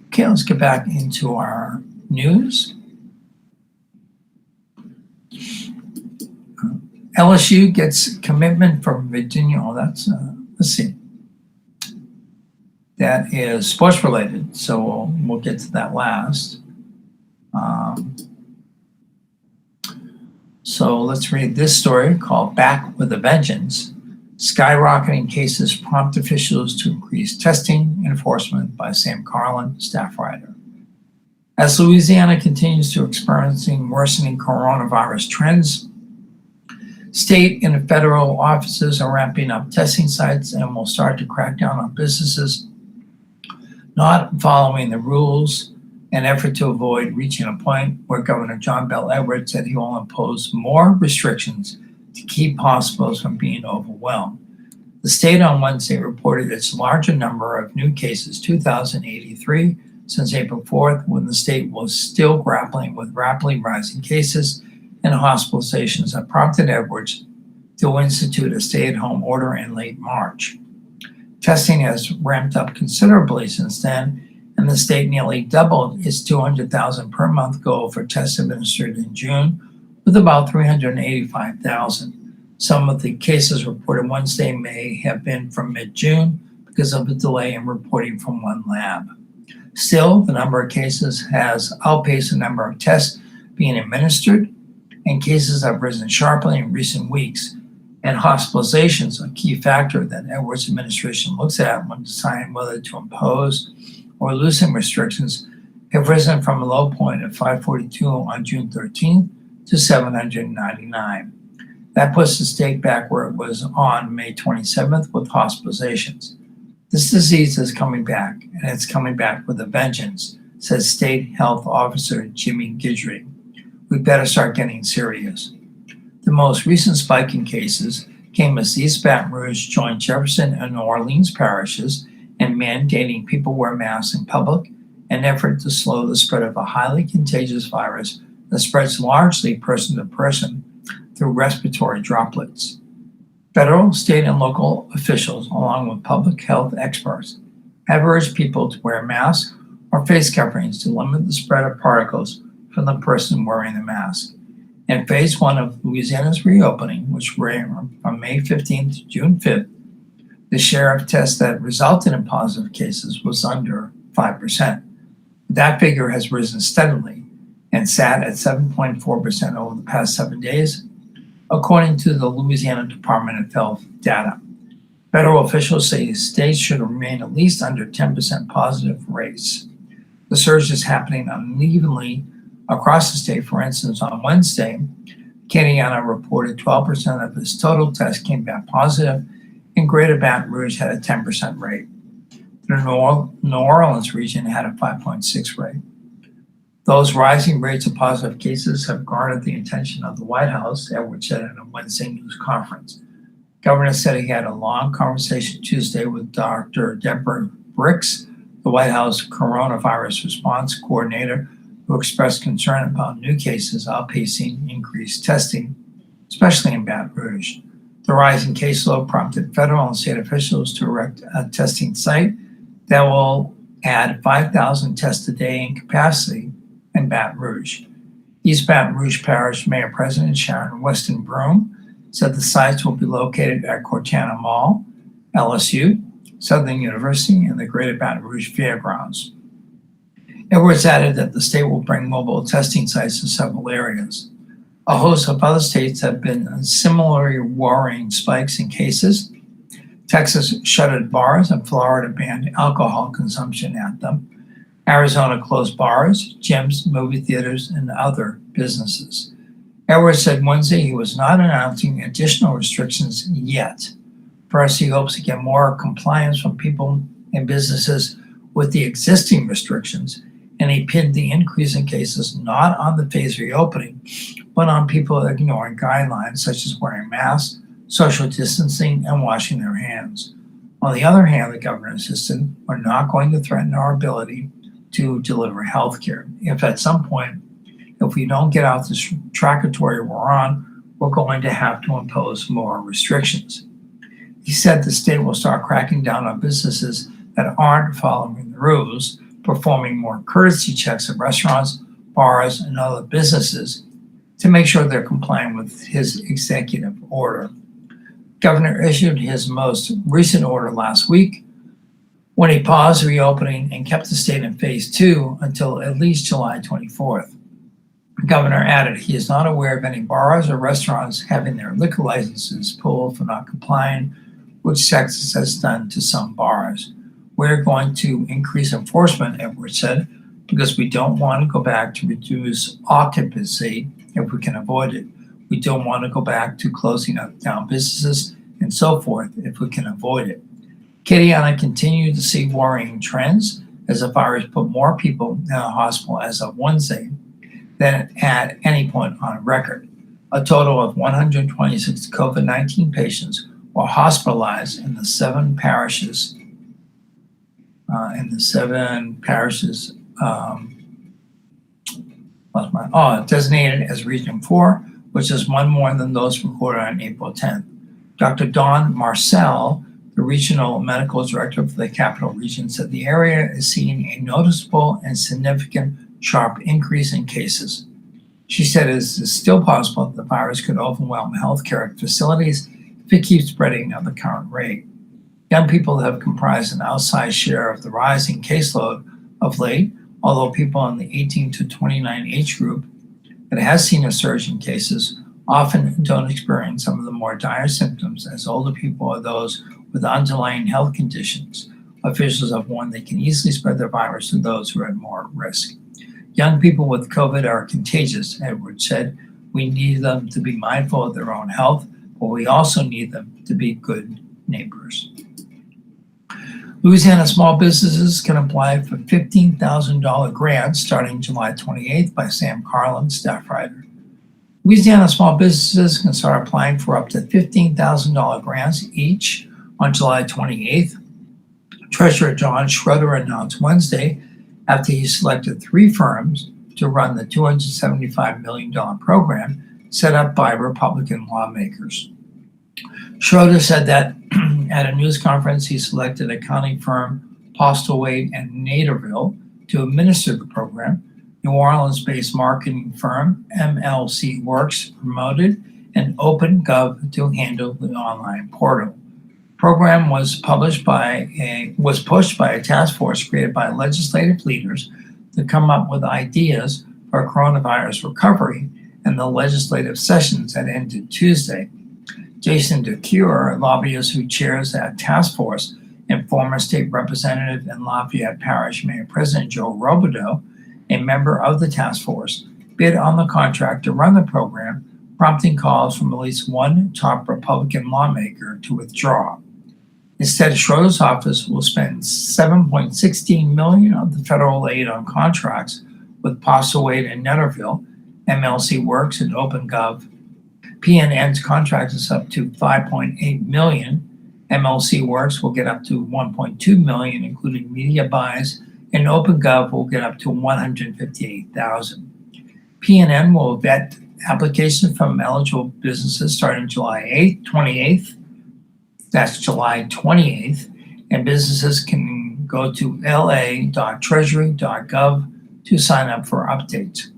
Okay, let's get back into our news. LSU gets commitment from Virginia. Oh, that's, let's see. That is sports related, so we'll get to that last. So let's read this story called Back with a Vengeance. Skyrocketing cases prompt officials to increase testing enforcement by Sam Carlin, staff writer. As Louisiana continues to experiencing worsening coronavirus trends, state and federal offices are ramping up testing sites and will start to crack down on businesses not following the rules, an effort to avoid reaching a point where Governor John Bel Edwards said he will impose more restrictions to keep hospitals from being overwhelmed. The state on Wednesday reported its larger number of new cases, 2,083, since April 4th, when the state was still grappling with rapidly rising cases and hospitalizations that prompted Edwards to institute a stay-at-home order in late March. Testing has ramped up considerably since then, and the state nearly doubled its 200,000 per month goal for tests administered in June, with about 385,000. Some of the cases reported Wednesday may have been from mid-June because of a delay in reporting from one lab. Still, the number of cases has outpaced the number of tests being administered, and cases have risen sharply in recent weeks. And hospitalizations, a key factor that Edwards' administration looks at when deciding whether to impose or loosen restrictions, have risen from a low point of 542 on June 13th to 799. That puts the state back where it was on May 27th with hospitalizations. This disease is coming back, and it's coming back with a vengeance, says State Health Officer Jimmy Guidry. We better start getting serious. The most recent spike in cases came as East Baton Rouge joined Jefferson and New Orleans parishes in mandating people wear masks in public, an effort to slow the spread of a highly contagious virus that spreads largely person to person through respiratory droplets. Federal, state, and local officials, along with public health experts, have urged people to wear masks or face coverings to limit the spread of particles from the person wearing the mask. In phase 1 of Louisiana's reopening, which ran from May 15th to June 5th, the share of tests that resulted in positive cases was under 5%. That figure has risen steadily and sat at 7.4% over the past 7 days, according to the Louisiana Department of Health data. Federal officials say states should remain at least under 10% positive rates. The surge is happening unevenly across the state. For instance, on Wednesday, Acadiana reported 12% of its total tests came back positive, and Greater Baton Rouge had a 10% rate. The New Orleans region had a 5.6 rate. Those rising rates of positive cases have garnered the attention of the White House, Edward said in a Wednesday news conference. Governor said he had a long conversation Tuesday with Dr. Deborah Birx, the White House coronavirus response coordinator, who expressed concern about new cases outpacing increased testing, especially in Baton Rouge. The rising caseload prompted federal and state officials to erect a testing site that will add 5,000 tests a day in capacity in Baton Rouge. East Baton Rouge Parish Mayor President Sharon Weston Broome said the sites will be located at Cortana Mall, LSU, Southern University, and the Greater Baton Rouge Fairgrounds. Edwards added that the state will bring mobile testing sites to several areas. A host of other states have been similarly worrying spikes in cases. Texas shuttered bars and Florida banned alcohol consumption at them. Arizona closed bars, gyms, movie theaters, and other businesses. Edwards said Wednesday he was not announcing additional restrictions yet. First, he hopes to get more compliance from people and businesses with the existing restrictions, and he pinned the increase in cases not on the phased reopening, but on people ignoring guidelines such as wearing masks, social distancing, and washing their hands. On the other hand, the governor insisted, we're not going to threaten our ability to deliver health care. If at some point, if we don't get out this trajectory we're on, we're going to have to impose more restrictions. He said the state will start cracking down on businesses that aren't following the rules, performing more courtesy checks at restaurants, bars, and other businesses to make sure they're complying with his executive order. Governor issued his most recent order last week when he paused reopening and kept the state in phase 2 until at least July 24th. The governor added he is not aware of any bars or restaurants having their liquor licenses pulled for not complying, which Texas has done to some bars. We're going to increase enforcement, Edwards said, because we don't want to go back to reduce occupancy if we can avoid it. We don't want to go back to closing down businesses and so forth if we can avoid it. Acadiana continued to see worrying trends as the virus put more people in the hospital as of Wednesday than at any point on record. A total of 126 COVID-19 patients were hospitalized in the seven parishes designated as Region 4, which is one more than those recorded on April 10th. Dr. Dawn Marcel, the regional medical director for the Capital Region, said the area is seeing a noticeable and significant sharp increase in cases. She said it is still possible that the virus could overwhelm healthcare facilities if it keeps spreading at the current rate. Young people have comprised an outsized share of the rising caseload of late, although people in the 18 to 29 age group that has seen a surge in cases often don't experience some of the more dire symptoms as older people or those with underlying health conditions. Officials have warned they can easily spread the virus to those who are at more risk. Young people with COVID are contagious, Edwards said. We need them to be mindful of their own health, but we also need them to be good neighbors. Louisiana small businesses can apply for $15,000 grants starting July 28th by Sam Carlin, staff writer. Louisiana small businesses can start applying for up to $15,000 grants each on July 28th. Treasurer John Schroeder announced Wednesday after he selected 3 firms to run the $275 million program set up by Republican lawmakers. Schroeder said that at a news conference he selected accounting firm Postlethwaite and Naderville to administer the program. New Orleans-based marketing firm MLC Works promoted, and OpenGov to handle the online portal. The program was pushed by a task force created by legislative leaders to come up with ideas for coronavirus recovery, and the legislative sessions that ended Tuesday. Jason DeCure, a lobbyist who chairs that task force, and former state representative and Lafayette Parish Mayor President Joe Robideau, a member of the task force, bid on the contract to run the program, prompting calls from at least one top Republican lawmaker to withdraw. Instead, Schroeder's office will spend $7.16 million of the federal aid on contracts with Postlethwaite and Netterville, MLC Works, and OpenGov. PNN's contract is up to $5.8 million. MLC Works will get up to $1.2 million, including media buys, and OpenGov will get up to $158,000. PNN will vet applications from eligible businesses starting July 28th. That's July 28th, and businesses can go to la.treasury.gov to sign up for updates.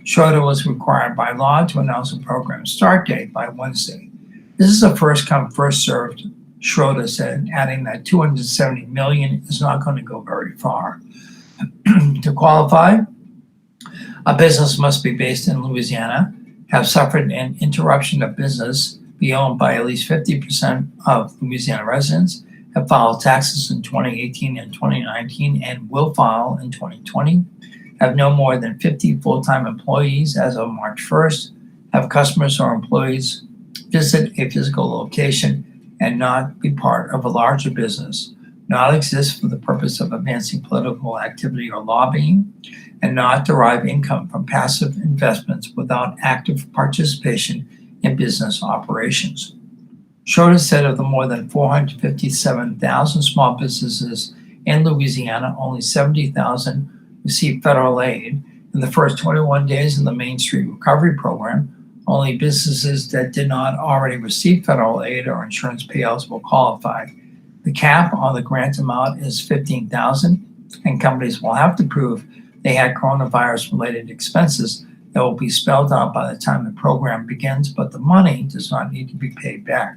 Schroeder was required by law to announce a program start date by Wednesday. This is a first-come, first-served, Schroeder said, adding that $270 million is not going to go very far. To qualify, a business must be based in Louisiana, have suffered an interruption of business, be owned by at least 50% of Louisiana residents, have filed taxes in 2018 and 2019 and will file in 2020, have no more than 50 full-time employees as of March 1st, have customers or employees visit a physical location, and not be part of a larger business, not exist for the purpose of advancing political activity or lobbying, and not derive income from passive investments without active participation in business operations. Schroeder said of the more than 457,000 small businesses in Louisiana, only 70,000 received federal aid. In the first 21 days of the Main Street Recovery Program, only businesses that did not already receive federal aid or insurance payouts will qualify. The cap on the grant amount is $15,000, and companies will have to prove they had coronavirus-related expenses that will be spelled out by the time the program begins, but the money does not need to be paid back.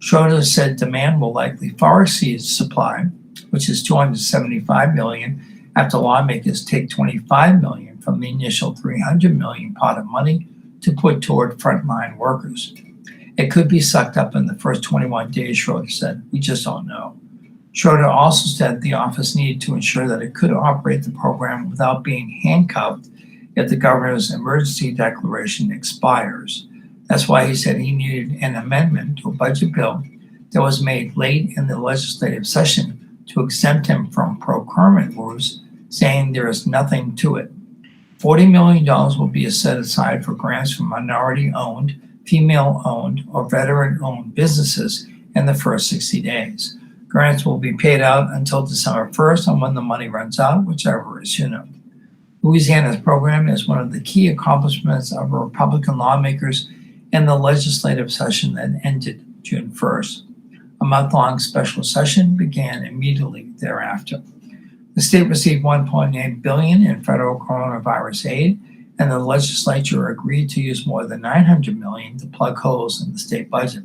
Schroeder said demand will likely far exceed supply, which is $275 million, after lawmakers take $25 million from the initial $300 million pot of money to put toward frontline workers. It could be sucked up in the first 21 days, Schroeder said. We just don't know. Schroeder also said the office needed to ensure that it could operate the program without being handcuffed if the governor's emergency declaration expires. That's why he said he needed an amendment to a budget bill that was made late in the legislative session to exempt him from procurement rules, saying there is nothing to it. $40 million will be set aside for grants from minority-owned, female-owned, or veteran-owned businesses in the first 60 days. Grants will be paid out until December 1st, and when the money runs out, whichever is sooner. Louisiana's program is one of the key accomplishments of Republican lawmakers in the legislative session that ended June 1st. A month-long special session began immediately thereafter. The state received $1.8 billion in federal coronavirus aid, and the legislature agreed to use more than $900 million to plug holes in the state budget.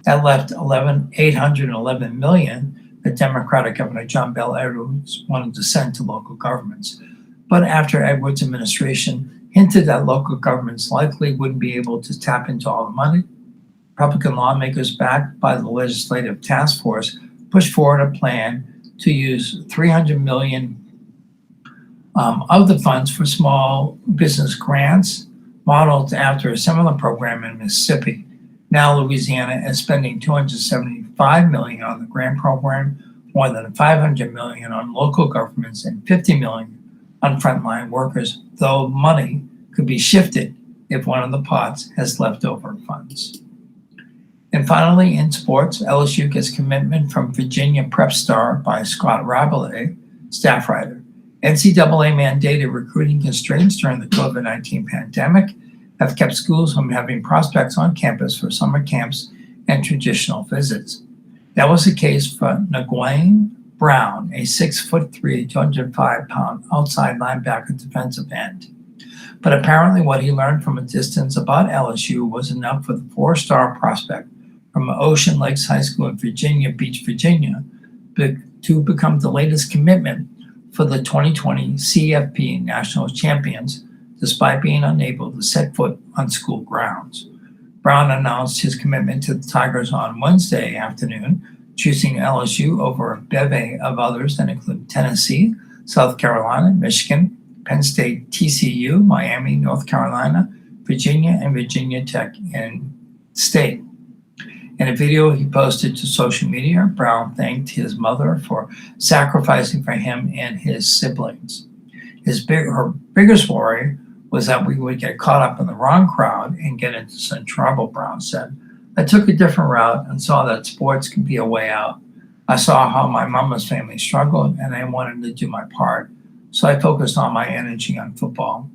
That left $811 million that Democratic Governor John Bel Edwards wanted to send to local governments. But after Edwards' administration hinted that local governments likely wouldn't be able to tap into all the money, Republican lawmakers backed by the Legislative Task Force pushed forward a plan to use $300 million of the funds for small business grants, modeled after a similar program in Mississippi. Now Louisiana is spending $275 million on the grant program, more than $500 million on local governments, and $50 million on frontline workers, though money could be shifted if one of the pots has leftover funds. And finally, in sports, LSU gets commitment from Virginia prep star by Scott Rabelais, staff writer. NCAA mandated recruiting constraints during the COVID-19 pandemic have kept schools from having prospects on campus for summer camps and traditional visits. That was the case for Nguyen Brown, a 6'3", 205-pound outside linebacker defensive end. But apparently what he learned from a distance about LSU was enough for the four-star prospect from Ocean Lakes High School in Virginia Beach, Virginia, to become the latest commitment for the 2020 CFP National Champions, despite being unable to set foot on school grounds. Brown announced his commitment to the Tigers on Wednesday afternoon, choosing LSU over a bevy of others that include Tennessee, South Carolina, Michigan, Penn State, TCU, Miami, North Carolina, Virginia, and Virginia Tech in state. In a video he posted to social media, Brown thanked his mother for sacrificing for him and his siblings. Her biggest worry was that we would get caught up in the wrong crowd and get into some trouble, Brown said. I took a different route and saw that sports could be a way out. I saw how my mama's family struggled and I wanted to do my part, so I focused all my energy on football.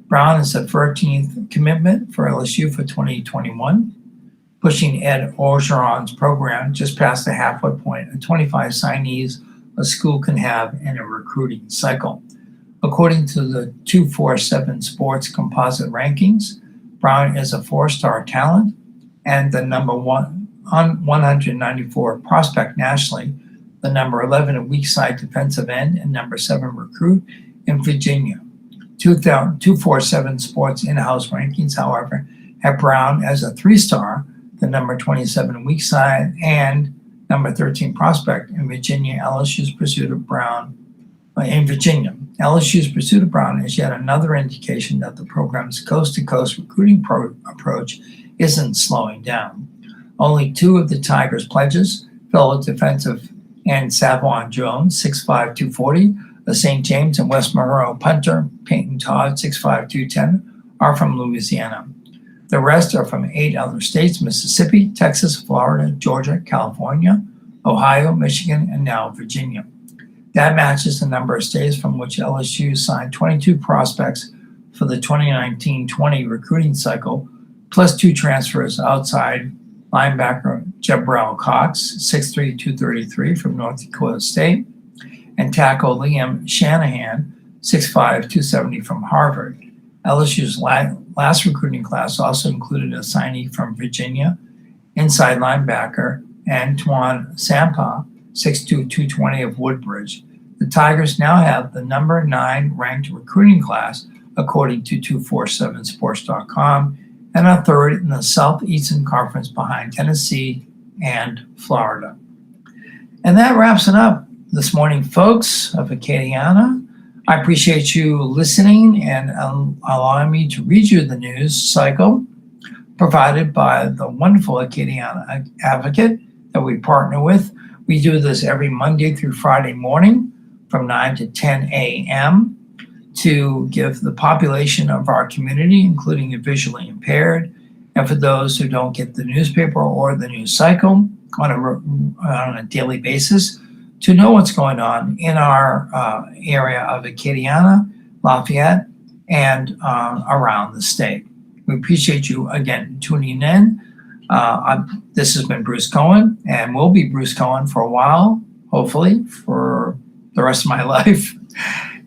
Brown is the 13th commitment for LSU for 2021, pushing Ed Orgeron's program just past the halfway point of 25 signees a school can have in a recruiting cycle. According to the 247 Sports Composite Rankings, Brown is a 4-star talent and the number 194 prospect nationally, the number 11 weak side defensive end, and number 7 recruit in Virginia. 247 Sports in-house rankings, however, have Brown as a 3-star, the number 27 weak side, and number 13 prospect in Virginia. LSU's pursuit of Brown is yet another indication that the program's coast-to-coast recruiting approach isn't slowing down. Only 2 of the Tigers' pledges, fellow defensive end Savon Jones, 6'5", 240, the St. James and West Monroe punter Peyton Todd, 6'5", 210, are from Louisiana. The rest are from 8 other states: Mississippi, Texas, Florida, Georgia, California, Ohio, Michigan, and now Virginia. That matches the number of states from which LSU signed 22 prospects for the 2019-20 recruiting cycle, plus 2 transfers outside linebacker Jabril Cox, 6'3", 233 from North Dakota State, and tackle Liam Shanahan, 6'5", 270 from Harvard. LSU's last recruiting class also included a signee from Virginia, inside linebacker Antoine Sampa, 6'2", 220 of Woodbridge. The Tigers now have the number 9 ranked recruiting class, according to 247sports.com, and are 3rd in the Southeastern Conference behind Tennessee and Florida. And that wraps it up this morning, folks of Acadiana. I appreciate you listening and allowing me to read you the news cycle provided by the wonderful Acadiana Advocate that we partner with. We do this every Monday through Friday morning from 9 to 10 a.m. to give the population of our community, including the visually impaired, and for those who don't get the newspaper or the news cycle on a daily basis, to know what's going on in our area of Acadiana, Lafayette, and around the state. We appreciate you again tuning in. This has been Bruce Cohen, and will be Bruce Cohen for a while, hopefully for the rest of my life.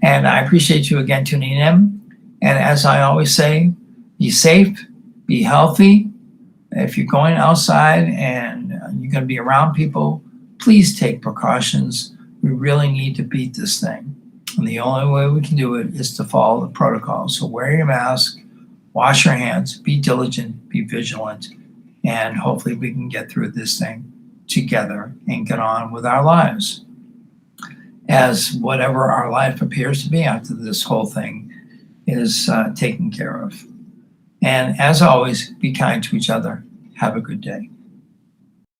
And I appreciate you again tuning in. And as I always say, be safe, be healthy. If you're going outside and you're going to be around people, please take precautions. We really need to beat this thing. And the only way we can do it is to follow the protocol. So wear your mask, wash your hands, be diligent, be vigilant, and hopefully we can get through this thing together and get on with our lives, as whatever our life appears to be after this whole thing is taken care of. And as always, be kind to each other. Have a good day.